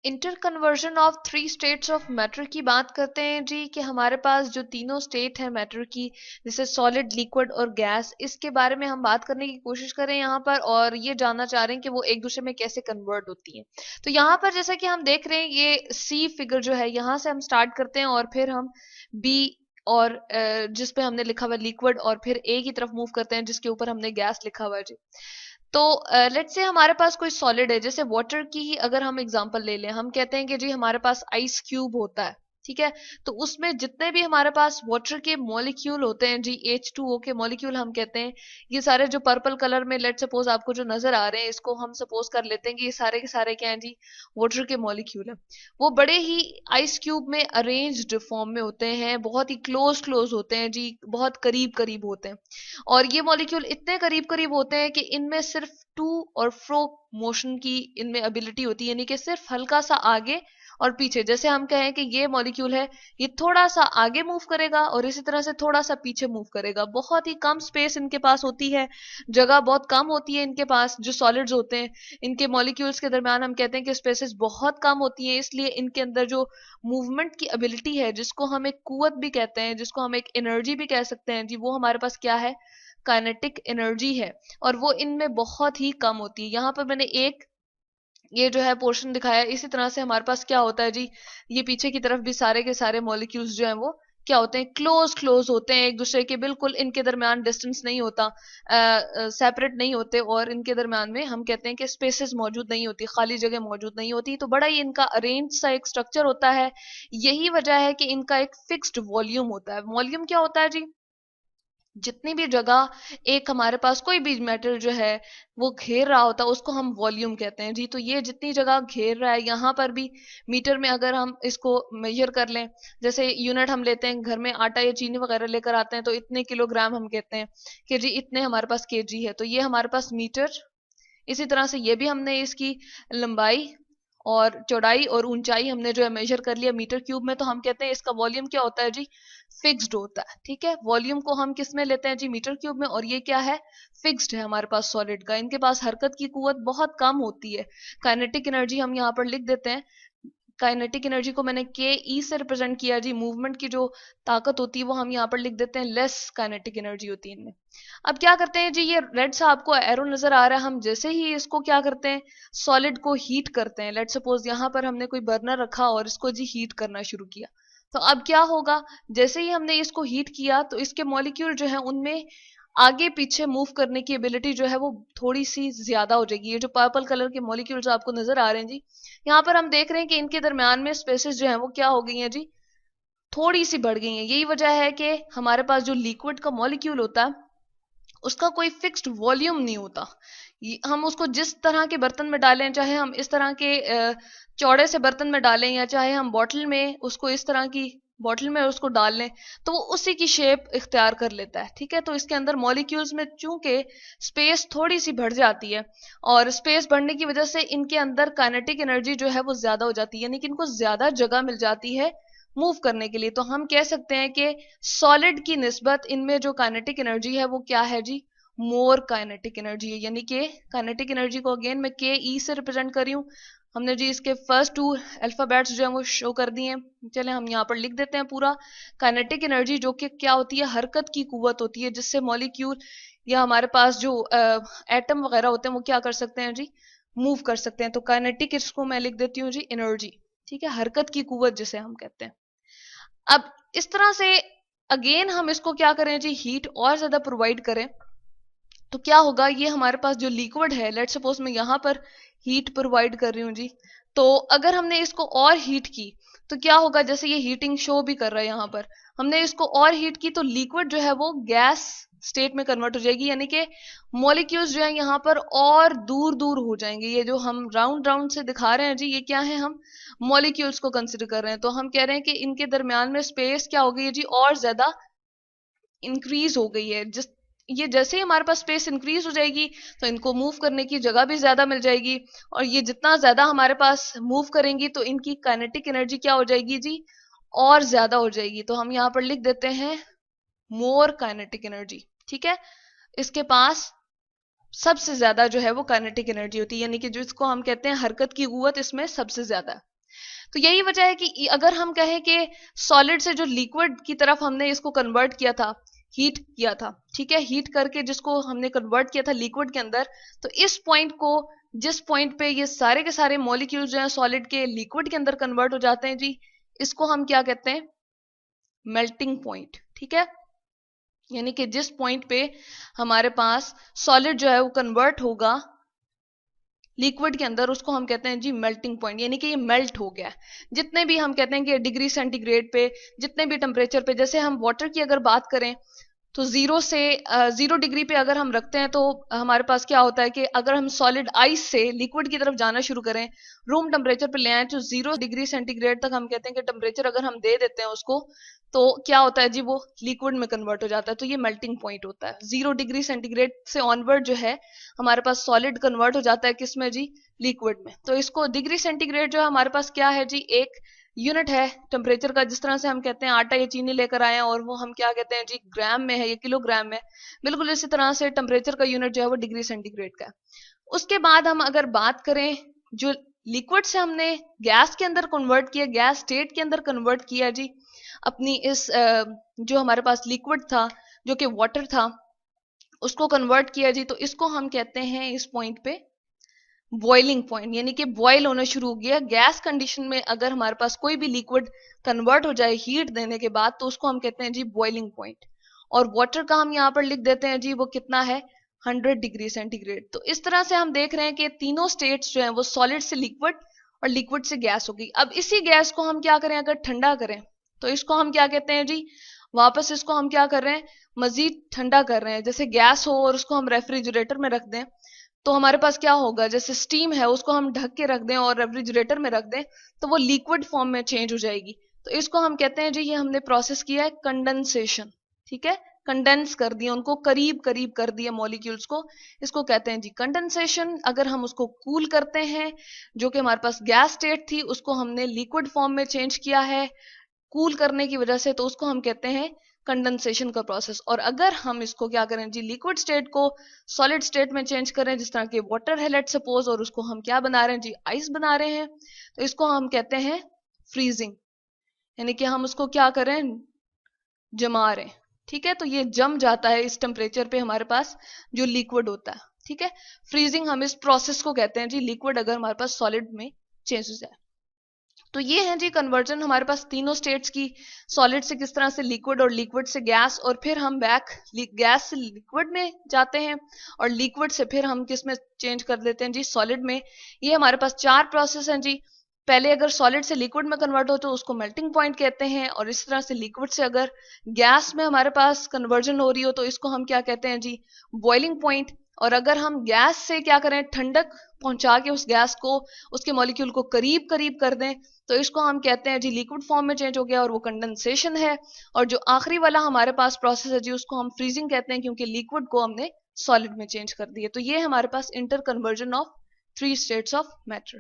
Inter conversion of three states of matter की बात करते हैं जी, कि हमारे पास जो तीनों स्टेट है मैटर की, जैसे सॉलिड, लिक्विड और गैस, इसके बारे में हम बात करने की कोशिश करें यहाँ पर, और ये जानना चाह रहे हैं कि वो एक दूसरे में कैसे कन्वर्ट होती हैं। तो यहाँ पर जैसा कि हम देख रहे हैं, ये सी फिगर जो है, यहाँ से हम स्टार्ट करते हैं और फिर हम बी और जिस पे हमने लिखा हुआ लिक्विड, और फिर ए की तरफ मूव करते हैं जिसके ऊपर हमने गैस लिखा हुआ है जी। तो लेट्स से हमारे पास कोई सॉलिड है, जैसे वाटर की ही अगर हम एग्जांपल ले लें, हम कहते हैं कि जी हमारे पास आइस क्यूब होता है, ठीक है। तो उसमें जितने भी हमारे पास वाटर के मॉलिक्यूल होते हैं जी, H2O के मॉलिक्यूल हम कहते हैं, ये सारे जो पर्पल कलर में लेट सपोज आपको जो नजर आ रहे हैं, इसको हम सपोज कर लेते हैं कि ये सारे के सारे क्या हैं जी, वाटर के मॉलिक्यूल है। वो बड़े ही आइस क्यूब में अरेंज्ड फॉर्म में होते हैं, बहुत ही क्लोज क्लोज होते हैं जी, बहुत करीब करीब होते हैं। और ये मॉलिक्यूल इतने करीब करीब होते हैं कि इनमें सिर्फ टू और फ्रो मोशन की इनमें एबिलिटी होती है, यानी कि सिर्फ हल्का सा आगे और पीछे। जैसे हम कहें कि ये मॉलिक्यूल है, ये थोड़ा सा आगे मूव करेगा और इसी तरह से थोड़ा सा पीछे मूव करेगा। बहुत ही कम स्पेस इनके पास होती है, जगह बहुत कम होती है इनके पास। जो सॉलिड्स होते हैं, इनके मॉलिक्यूल्स के दरमियान हम कहते हैं कि स्पेसेस बहुत कम होती हैं, इसलिए इनके अंदर जो मूवमेंट की एबिलिटी है, जिसको हम एक कुव्वत भी कहते हैं, जिसको हम एक एनर्जी भी कह सकते हैं जी, वो हमारे पास क्या है, काइनेटिक एनर्जी है। और वो इनमें बहुत ही कम होती है। यहाँ पर मैंने एक ये जो है पोर्शन दिखाया है। इसी तरह से हमारे पास क्या होता है जी, ये पीछे की तरफ भी सारे के सारे मॉलिक्यूल्स जो हैं वो क्या होते हैं, क्लोज क्लोज होते हैं एक दूसरे के, बिल्कुल इनके दरमियान डिस्टेंस नहीं होता, सेपरेट नहीं होते, और इनके दरमियान में हम कहते हैं कि स्पेसेस मौजूद नहीं होती, खाली जगह मौजूद नहीं होती। तो बड़ा ही इनका अरेंज सा एक स्ट्रक्चर होता है। यही वजह है कि इनका एक फिक्स्ड वॉल्यूम होता है। वॉल्यूम क्या होता है जी, जितनी भी जगह एक हमारे पास कोई भी मेटल जो है वो घेर रहा होता है, उसको हम वॉल्यूम कहते हैं जी। तो ये जितनी जगह घेर रहा है, यहाँ पर भी मीटर में अगर हम इसको मेजर कर लें, जैसे यूनिट हम लेते हैं, घर में आटा या चीनी वगैरह लेकर आते हैं, तो इतने किलोग्राम हम कहते हैं कि जी इतने हमारे पास केजी है, तो ये हमारे पास मीटर। इसी तरह से ये भी हमने इसकी लंबाई और चौड़ाई और ऊंचाई हमने जो है मेजर कर लिया मीटर क्यूब में, तो हम कहते हैं इसका वॉल्यूम क्या होता है जी, फिक्स्ड होता है। ठीक है, वॉल्यूम को हम किस में लेते हैं जी, मीटर क्यूब में, और ये क्या है, फिक्स्ड है हमारे पास सॉलिड का। इनके पास हरकत की कुवत बहुत कम होती है। काइनेटिक एनर्जी हम यहाँ पर लिख देते हैं। काइनेटिक एनर्जी को मैंने के ई से रिप्रेजेंट किया जी। मूवमेंट की जो ताकत होती है वो हम यहाँ पर लिख देते हैं लेस काइनेटिक एनर्जी होती है इनमें। अब क्या करते हैं जी, ये रेड सा आपको एरो नजर आ रहा है, हम जैसे ही इसको क्या करते हैं, सॉलिड को हीट करते हैं। लेट सपोज यहाँ पर हमने कोई बर्नर रखा और इसको जी हीट करना शुरू किया, तो अब क्या होगा, जैसे ही हमने इसको हीट किया तो इसके मॉलिक्यूल जो है उनमें आगे पीछे मूव करने की एबिलिटी जो है वो थोड़ी सी ज्यादा हो जाएगी। ये जो पर्पल कलर के मॉलिक्यूल्स आपको नजर आ रहे हैं जी, यहाँ पर हम देख रहे हैं कि इनके दरमियान में स्पेसेस जो है वो क्या हो गई हैं जी, थोड़ी सी बढ़ गई हैं। यही वजह है कि हमारे पास जो लिक्विड का मॉलिक्यूल होता है उसका कोई फिक्स्ड वॉल्यूम नहीं होता। हम उसको जिस तरह के बर्तन में डालें, चाहे हम इस तरह के चौड़े से बर्तन में डालें, या चाहे हम बॉटल में उसको इस तरह की बॉटल में उसको डाल लें, तो वो उसी की शेप इख्तियार कर लेता है। ठीक है, तो इसके अंदर मॉलिक्यूल्स में चूंकि स्पेस थोड़ी सी बढ़ जाती है, और स्पेस बढ़ने की वजह से इनके अंदर काइनेटिक एनर्जी जो है वो ज्यादा हो जाती है, यानी कि इनको ज्यादा जगह मिल जाती है मूव करने के लिए। तो हम कह सकते हैं कि सॉलिड की निस्बत इनमें जो काइनेटिक एनर्जी है वो क्या है जी, मोर काइनेटिक एनर्जी है। यानी कि काइनेटिक एनर्जी को अगेन मैं के ई से रिप्रेजेंट कर रही हूँ। हमने जी इसके फर्स्ट टू अल्फाबेट्स जो है वो शो कर दिए हैं। चले हम यहाँ पर लिख देते हैं पूरा। काइनेटिक एनर्जी जो कि क्या होती है, हरकत की कुव्वत होती है, जिससे मॉलिक्यूल या हमारे पास जो एटम वगैरह होते हैं वो क्या कर सकते हैं जी, मूव कर सकते हैं। तो काइनेटिक इसको मैं लिख देती हूँ जी एनर्जी। ठीक है, हरकत की कुव्वत जिसे हम कहते हैं। अब इस तरह से अगेन हम इसको क्या करें जी, हीट और ज्यादा प्रोवाइड करें, तो क्या होगा, ये हमारे पास जो लिक्विड है, लेट सपोज मैं यहां पर हीट प्रोवाइड कर रही हूँ जी, तो अगर हमने इसको और हीट की तो क्या होगा, जैसे ये हीटिंग शो भी कर रहा है यहाँ पर, हमने इसको और हीट की तो लिक्विड जो है वो गैस स्टेट में कन्वर्ट हो जाएगी, यानी कि मॉलिक्यूल्स जो है यहाँ पर और दूर दूर हो जाएंगे। ये जो हम राउंड राउंड से दिखा रहे हैं जी, ये क्या है, हम मॉलिक्यूल्स को कंसिडर कर रहे हैं। तो हम कह रहे हैं कि इनके दरमियान में स्पेस क्या हो गई है जी, और ज्यादा इंक्रीज हो गई है। जिस ये जैसे ही हमारे पास स्पेस इंक्रीज हो जाएगी तो इनको मूव करने की जगह भी ज्यादा मिल जाएगी, और ये जितना ज्यादा हमारे पास मूव करेंगी तो इनकी काइनेटिक एनर्जी क्या हो जाएगी जी, और ज्यादा हो जाएगी। तो हम यहाँ पर लिख देते हैं मोर काइनेटिक एनर्जी। ठीक है, इसके पास सबसे ज्यादा जो है वो काइनेटिक एनर्जी होती है, यानी कि जिसको हम कहते हैं हरकत की कुव्वत इसमें सबसे ज्यादा है। तो यही वजह है कि अगर हम कहें कि सॉलिड से जो लिक्विड की तरफ हमने इसको कन्वर्ट किया था, हीट किया था, ठीक है, हीट करके जिसको हमने कन्वर्ट किया था लिक्विड के अंदर, तो इस पॉइंट को, जिस पॉइंट पे ये सारे के सारे मॉलिक्यूल्स जो हैं सॉलिड के लिक्विड के अंदर कन्वर्ट हो जाते हैं जी, इसको हम क्या कहते हैं, मेल्टिंग पॉइंट, ठीक है। यानी कि जिस पॉइंट पे हमारे पास सॉलिड जो है वो कन्वर्ट होगा लिक्विड के अंदर, उसको हम कहते हैं जी मेल्टिंग पॉइंट, यानी कि ये मेल्ट हो गया। जितने भी हम कहते हैं कि डिग्री सेंटीग्रेड पे, जितने भी टेम्परेचर पे, जैसे हम वाटर की अगर बात करें तो 0 डिग्री पे अगर हम रखते हैं तो हमारे पास क्या होता है कि अगर हम सॉलिड आइस से लिक्विड की तरफ जाना शुरू करें, रूम टेम्परेचर पे ले आए, तो 0 डिग्री सेंटीग्रेड तक हम कहते हैं कि टेम्परेचर अगर हम दे देते हैं उसको, तो क्या होता है जी, वो लिक्विड में कन्वर्ट हो जाता है। तो ये मेल्टिंग पॉइंट होता है। 0 डिग्री सेंटीग्रेड से ऑनवर्ड जो है हमारे पास सॉलिड कन्वर्ट हो जाता है किसमें जी, लिक्विड में। तो इसको डिग्री सेंटीग्रेड जो है हमारे पास क्या है जी, एक यूनिट है टेम्परेचर का। जिस तरह से हम कहते हैं आटा या चीनी लेकर आए हैं और वो हम क्या कहते हैं जी, ग्राम में है या किलोग्राम में, बिल्कुल इसी तरह से टेम्परेचर का यूनिट जो है वो डिग्री सेंटीग्रेड का है। उसके बाद हम अगर बात करें, जो लिक्विड से हमने गैस के अंदर कन्वर्ट किया, गैस स्टेट के अंदर कन्वर्ट किया जी अपनी इस जो हमारे पास लिक्विड था जो कि वाटर था, उसको कन्वर्ट किया जी, तो इसको हम कहते हैं इस पॉइंट पे बॉइलिंग पॉइंट। यानी कि बॉयल होना शुरू हो गया। गैस कंडीशन में अगर हमारे पास कोई भी लिक्विड कन्वर्ट हो जाए हीट देने के बाद, तो उसको हम कहते हैं जी बॉइलिंग पॉइंट। और वाटर का हम यहाँ पर लिख देते हैं जी, वो कितना है, 100 डिग्री सेंटीग्रेड। तो इस तरह से हम देख रहे हैं कि तीनों स्टेट्स जो हैं वो सॉलिड से लिक्विड और लिक्विड से गैस हो गई। अब इसी गैस को हम क्या करें, अगर ठंडा करें, तो इसको हम क्या कहते हैं जी, वापस इसको हम क्या कर रहे हैं, मजीद ठंडा कर रहे हैं। जैसे गैस हो और उसको हम रेफ्रिजरेटर में रख दें, तो हमारे पास क्या होगा, जैसे स्टीम है उसको हम ढक के रख दें और रेफ्रिजरेटर में रख दें, तो वो लिक्विड फॉर्म में चेंज हो जाएगी। तो इसको हम कहते हैं जी, ये हमने प्रोसेस किया है कंडेंसेशन, ठीक है, कंडेंस कर दिया, उनको करीब करीब कर दिया मॉलिक्यूल्स को, इसको कहते हैं जी कंडेंसेशन। अगर हम उसको कूल करते हैं, जो कि हमारे पास गैस स्टेट थी उसको हमने लिक्विड फॉर्म में चेंज किया है कूल करने की वजह से, तो उसको हम कहते हैं कंडेंसेशन का प्रोसेस। और अगर हम इसको क्या करें जी, लिक्विड स्टेट को सॉलिड स्टेट में चेंज करें, जिस तरह के वाटर है लेट सपोज, और उसको हम क्या बना रहे हैं जी, आइस बना रहे हैं, तो इसको हम कहते हैं फ्रीजिंग। यानी कि हम उसको क्या करें, जमा रहे हैं, ठीक है। तो ये जम जाता है इस टेम्परेचर पे हमारे पास जो लिक्विड होता है, ठीक है। फ्रीजिंग हम इस प्रोसेस को कहते हैं जी, लिक्विड अगर हमारे पास सॉलिड में चेंज हो जाए। तो ये है जी कन्वर्जन हमारे पास तीनों स्टेट्स की, सॉलिड से किस तरह से लिक्विड और लिक्विड से गैस, और फिर हम बैक गैस से लिक्विड में जाते हैं और लिक्विड से फिर हम किस में चेंज कर देते हैं जी, सॉलिड में। ये हमारे पास 4 प्रोसेस हैं जी। पहले अगर सॉलिड से लिक्विड में कन्वर्ट हो तो उसको मेल्टिंग पॉइंट कहते हैं, और इस तरह से लिक्विड से अगर गैस में हमारे पास कन्वर्जन हो रही हो तो इसको हम क्या कहते हैं जी, बॉइलिंग पॉइंट। और अगर हम गैस से क्या करें, ठंडक पहुंचा के उस गैस को, उसके मॉलिक्यूल को करीब करीब कर दें, तो इसको हम कहते हैं जी लिक्विड फॉर्म में चेंज हो गया, और वो कंडेंसेशन है। और जो आखिरी वाला हमारे पास प्रोसेस है जी, उसको हम फ्रीजिंग कहते हैं, क्योंकि लिक्विड को हमने सॉलिड में चेंज कर दिया। तो ये हमारे पास inter conversion of 3 states of matter.